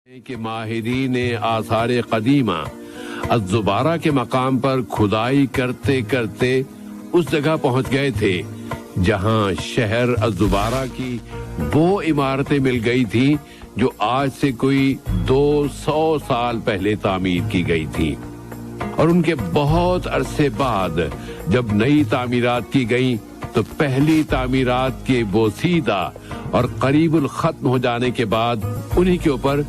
کہ ماہرین آثار قدیمہ الزبارہ کے مقام پر کھدائی کرتے کرتے اس جگہ پہنچ گئے تھے جہاں شہر الزبارہ کی وہ عمارتیں مل گئی تھی جو آج سے کوئی 200 سال پہلے تعمیر کی گئی تھی، اور ان کے بہت عرصے بعد جب نئی تعمیرات کی گئیں تو پہلی تعمیرات کے بوسیدہ اور قریب الختم ہو جانے کے بعد انہی کے اوپر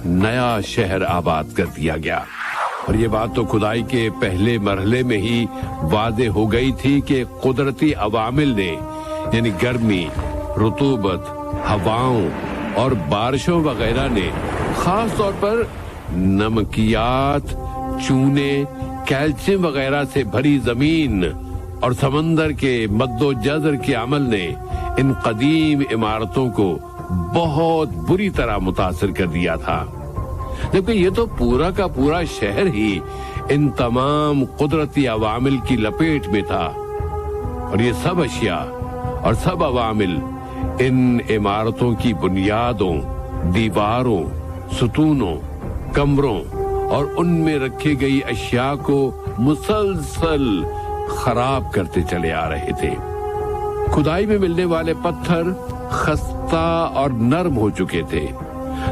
نیا شہر آباد کر دیا گیا۔ اور یہ بات تو کھدائی کے پہلے مرحلے میں ہی واضح ہو گئی تھی کہ قدرتی عوامل نے، یعنی گرمی، رطوبت، ہواؤں اور بارشوں وغیرہ نے خاص طور پر نمکیات، چونے، کیلشیم وغیرہ سے بھری زمین اور سمندر کے مد و جزر کے عمل نے ان قدیم عمارتوں کو بہت بری طرح متاثر کر دیا تھا، جبکہ یہ تو پورا کا پورا شہر ہی ان تمام قدرتی عوامل کی لپیٹ میں تھا، اور یہ سب اشیاء اور سب عوامل ان عمارتوں کی بنیادوں، دیواروں، ستونوں، کمروں اور ان میں رکھی گئی اشیاء کو مسلسل خراب کرتے چلے آ رہے تھے۔ کھدائی میں ملنے والے پتھر خستہ اور نرم ہو چکے تھے،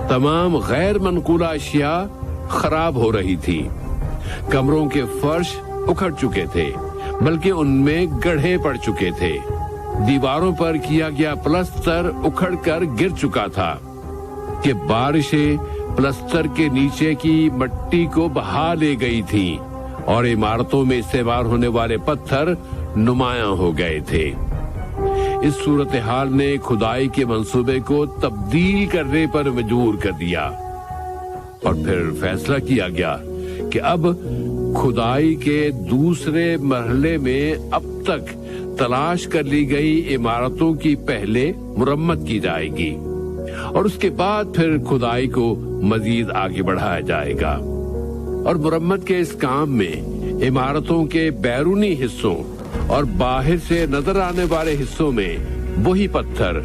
تمام غیر منقولہ اشیاء خراب ہو رہی تھی، کمروں کے فرش اکھڑ چکے تھے بلکہ ان میں گڑھے پڑ چکے تھے، دیواروں پر کیا گیا پلستر اکھڑ کر گر چکا تھا کہ بارشیں پلستر کے نیچے کی مٹی کو بہا لے گئی تھیں اور عمارتوں میں استعمال ہونے والے پتھر نمایاں ہو گئے تھے۔ اس صورتحال نے کھدائی کے منصوبے کو تبدیل کرنے پر مجبور کر دیا، اور پھر فیصلہ کیا گیا کہ اب کھدائی کے دوسرے مرحلے میں اب تک تلاش کر لی گئی عمارتوں کی پہلے مرمت کی جائے گی، اور اس کے بعد پھر کھدائی کو مزید آگے بڑھایا جائے گا۔ اور مرمت کے اس کام میں عمارتوں کے بیرونی حصوں اور باہر سے نظر آنے والے حصوں میں وہی پتھر،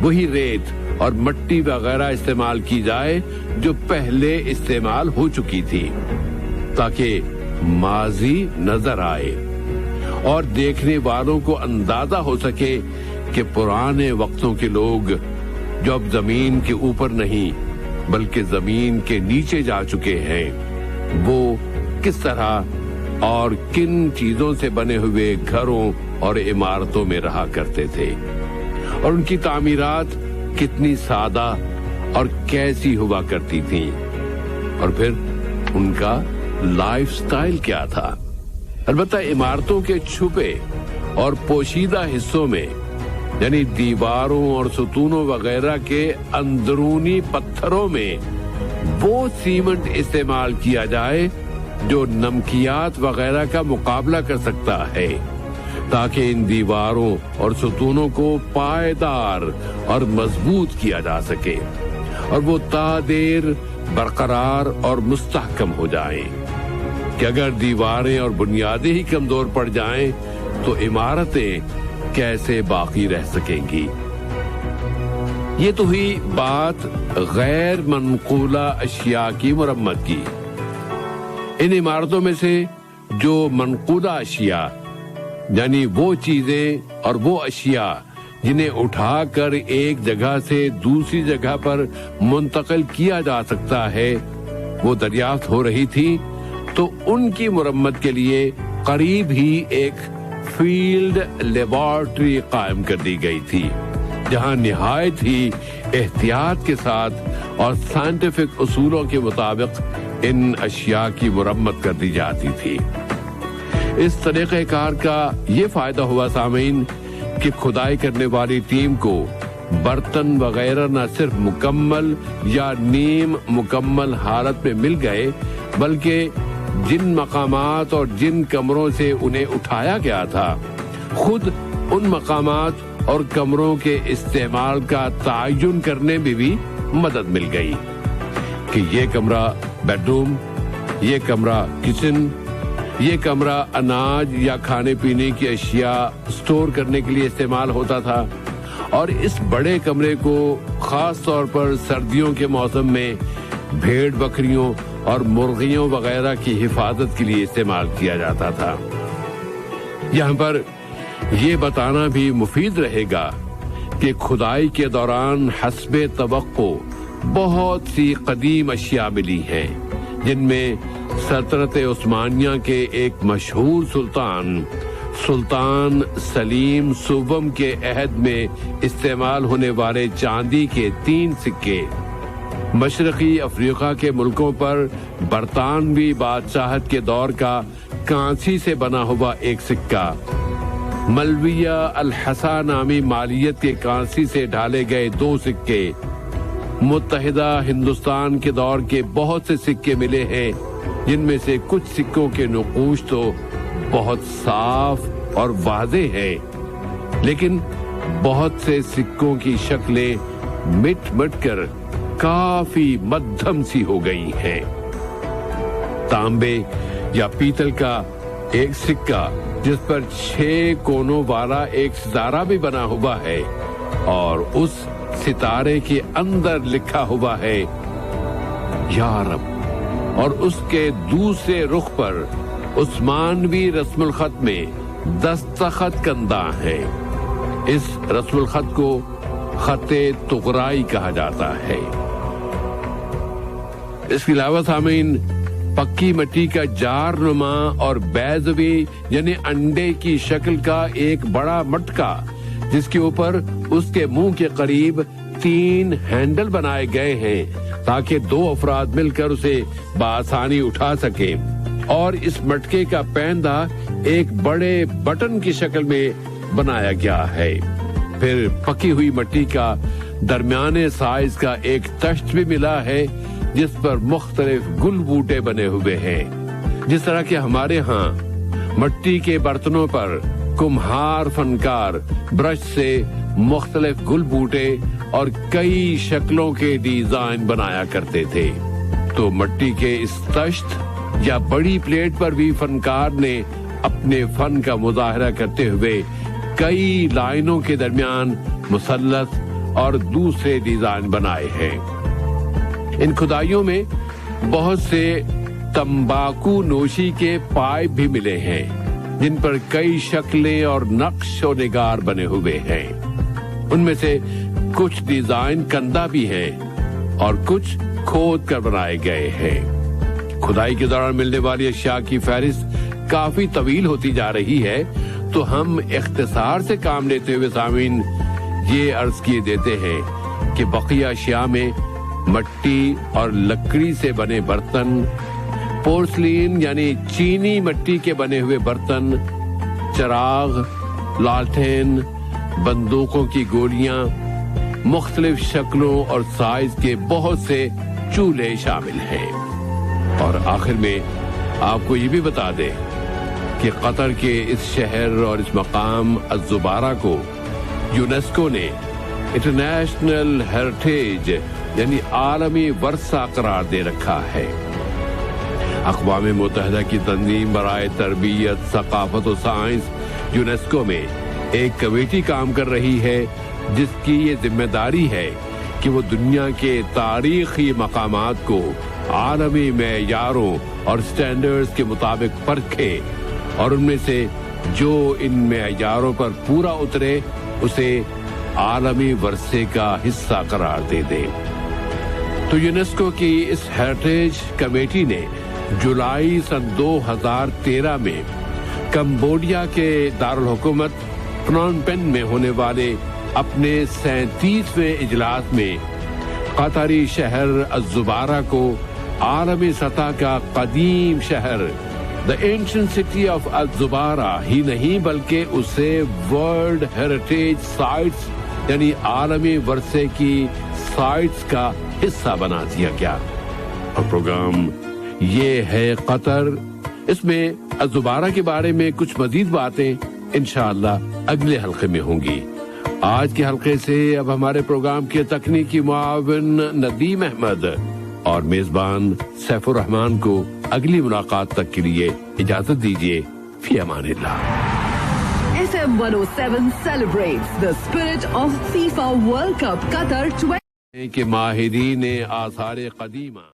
وہی ریت اور مٹی وغیرہ استعمال کی جائے جو پہلے استعمال ہو چکی تھی، تاکہ ماضی نظر آئے اور دیکھنے والوں کو اندازہ ہو سکے کہ پرانے وقتوں کے لوگ جو اب زمین کے اوپر نہیں بلکہ زمین کے نیچے جا چکے ہیں، وہ کس طرح اور کن چیزوں سے بنے ہوئے گھروں اور عمارتوں میں رہا کرتے تھے، اور ان کی تعمیرات کتنی سادہ اور کیسی ہوا کرتی تھیں، اور پھر ان کا لائف سٹائل کیا تھا۔ البتہ عمارتوں کے چھپے اور پوشیدہ حصوں میں، یعنی دیواروں اور ستونوں وغیرہ کے اندرونی پتھروں میں وہ سیمنٹ استعمال کیا جائے جو نمکیات وغیرہ کا مقابلہ کر سکتا ہے، تاکہ ان دیواروں اور ستونوں کو پائیدار اور مضبوط کیا جا سکے اور وہ تا دیر برقرار اور مستحکم ہو جائیں، کہ اگر دیواریں اور بنیادیں ہی کمزور پڑ جائیں تو عمارتیں کیسے باقی رہ سکیں گی۔ یہ تو ہوئی بات غیر منقولہ اشیاء کی مرمت کی۔ ان عمارتوں میں سے جو منقولہ اشیاء، یعنی وہ چیزیں اور وہ اشیاء جنہیں اٹھا کر ایک جگہ سے دوسری جگہ پر منتقل کیا جا سکتا ہے، وہ دریافت ہو رہی تھی، تو ان کی مرمت کے لیے قریب ہی ایک فیلڈ لیبارٹری قائم کر دی گئی تھی، جہاں نہایت ہی احتیاط کے ساتھ اور سائنٹیفک اصولوں کے مطابق ان اشیاء کی مرمت کر دی جاتی تھی۔ اس طریقہ کار کا یہ فائدہ ہوا سامعین کہ کھدائی کرنے والی ٹیم کو برتن وغیرہ نہ صرف مکمل یا نیم مکمل حالت میں مل گئے، بلکہ جن مقامات اور جن کمروں سے انہیں اٹھایا گیا تھا، خود ان مقامات اور کمروں کے استعمال کا تعین کرنے میں بھی مدد مل گئی کہ یہ کمرہ بیڈ روم، یہ کمرہ کچن، یہ کمرہ اناج یا کھانے پینے کی اشیاء سٹور کرنے کے لیے استعمال ہوتا تھا، اور اس بڑے کمرے کو خاص طور پر سردیوں کے موسم میں بھیڑ بکریوں اور مرغیوں وغیرہ کی حفاظت کے لیے استعمال کیا جاتا تھا۔ یہاں پر یہ بتانا بھی مفید رہے گا کہ کھدائی کے دوران حسب توقع بہت سی قدیم اشیاء ملی ہیں، جن میں سلطنت عثمانیہ کے ایک مشہور سلطان سلیم سوم کے عہد میں استعمال ہونے والے چاندی کے 3 سکے، مشرقی افریقہ کے ملکوں پر برطانوی بادشاہت کے دور کا کانسی سے بنا ہوا ایک سکہ، ملویہ الحصا نامی مالیت کے کانسی سے ڈھالے گئے 2 سکے، متحدہ ہندوستان کے دور کے بہت سے سکے ملے ہیں، جن میں سے کچھ سکوں کے نقوش تو بہت صاف اور واضح ہیں، لیکن بہت سے سکوں کی شکلیں مٹ مٹ کر کافی مدھم سی ہو گئی ہیں۔ تانبے یا پیتل کا ایک سکہ جس پر 6 کونوں والا ایک ستارہ بھی بنا ہوا ہے اور اس ستارے کے اندر لکھا ہوا ہے یا رب، اور اس کے دوسرے رخ پر عثمانوی رسم الخط میں دستخط کندہ ہے۔ اس رسم الخط کو خط طغرائی کہا جاتا ہے۔ اس کے علاوہ سامعین، پکی مٹی کا جار نما اور بیضوی یعنی انڈے کی شکل کا ایک بڑا مٹکا، جس کے اوپر اس کے منہ کے قریب 3 ہینڈل بنائے گئے ہیں تاکہ 2 افراد مل کر اسے بآسانی اٹھا سکیں، اور اس مٹکے کا پیندہ ایک بڑے بٹن کی شکل میں بنایا گیا ہے۔ پھر پکی ہوئی مٹی کا درمیانے سائز کا ایک تشت بھی ملا ہے جس پر مختلف گل بوٹے بنے ہوئے ہیں، جس طرح کہ ہمارے ہاں مٹی کے برتنوں پر کمہار فنکار برش سے مختلف گل بوٹے اور کئی شکلوں کے ڈیزائن بنایا کرتے تھے، تو مٹی کے اس تشت یا بڑی پلیٹ پر بھی فنکار نے اپنے فن کا مظاہرہ کرتے ہوئے کئی لائنوں کے درمیان مثلث اور دوسرے ڈیزائن بنائے ہیں۔ ان کھدائیوں میں بہت سے تمباکو نوشی کے پائپ بھی ملے ہیں، جن پر کئی شکلیں اور نقش و نگار بنے ہوئے ہیں۔ ان میں سے کچھ ڈیزائن کندہ بھی ہیں اور کچھ کھود کر بنائے گئے ہیں۔ کھدائی کے دوران ملنے والی اشیاء کی فہرست کافی طویل ہوتی جا رہی ہے، تو ہم اختصار سے کام لیتے ہوئے سامعین یہ عرض کیے دیتے ہیں کہ بقیہ اشیاء میں مٹی اور لکڑی سے بنے برتن، پورسلین یعنی چینی مٹی کے بنے ہوئے برتن، چراغ، لالٹین، بندوقوں کی گولیاں، مختلف شکلوں اور سائز کے بہت سے چولہے شامل ہیں۔ اور آخر میں آپ کو یہ بھی بتا دیں کہ قطر کے اس شہر اور اس مقام الزبارہ کو یونیسکو نے انٹرنیشنل ہیریٹیج یعنی عالمی ورثہ قرار دے رکھا ہے۔ اقوام متحدہ کی تنظیم برائے تربیت، ثقافت و سائنس یونیسکو میں ایک کمیٹی کام کر رہی ہے جس کی یہ ذمہ داری ہے کہ وہ دنیا کے تاریخی مقامات کو عالمی معیاروں اور سٹینڈرڈز کے مطابق پرکھے، اور ان میں سے جو ان معیاروں پر پورا اترے اسے عالمی ورثے کا حصہ قرار دے دے۔ تو یونیسکو کی اس ہیریٹیج کمیٹی نے جولائی سن 2013 میں کمبوڈیا کے دارالحکومت پنوم پین میں ہونے والے اپنے 37ویں اجلاس میں قطری شہر الزبارہ کو عالمی سطح کا قدیم شہر The Ancient City of الزبارہ ہی نہیں بلکہ اسے ورلڈ ہیریٹیج سائٹس یعنی عالمی ورثے کی سائٹس کا حصہ بنا دیا گیا۔ اور پروگرام یہ ہے قطر، اس میں الزبارہ کے بارے میں کچھ مزید باتیں انشاءاللہ اگلے حلقے میں ہوں گی۔ آج کے حلقے سے اب ہمارے پروگرام کے تکنیکی معاون ندیم احمد اور میزبان سیف الرحمان کو اگلی ملاقات تک کے لیے اجازت دیجیے۔ فی Aman Ullah. FM 107 celebrates the spirit of FIFA World Cup Qatar 20 کہ ماہرین آثار قدیمہ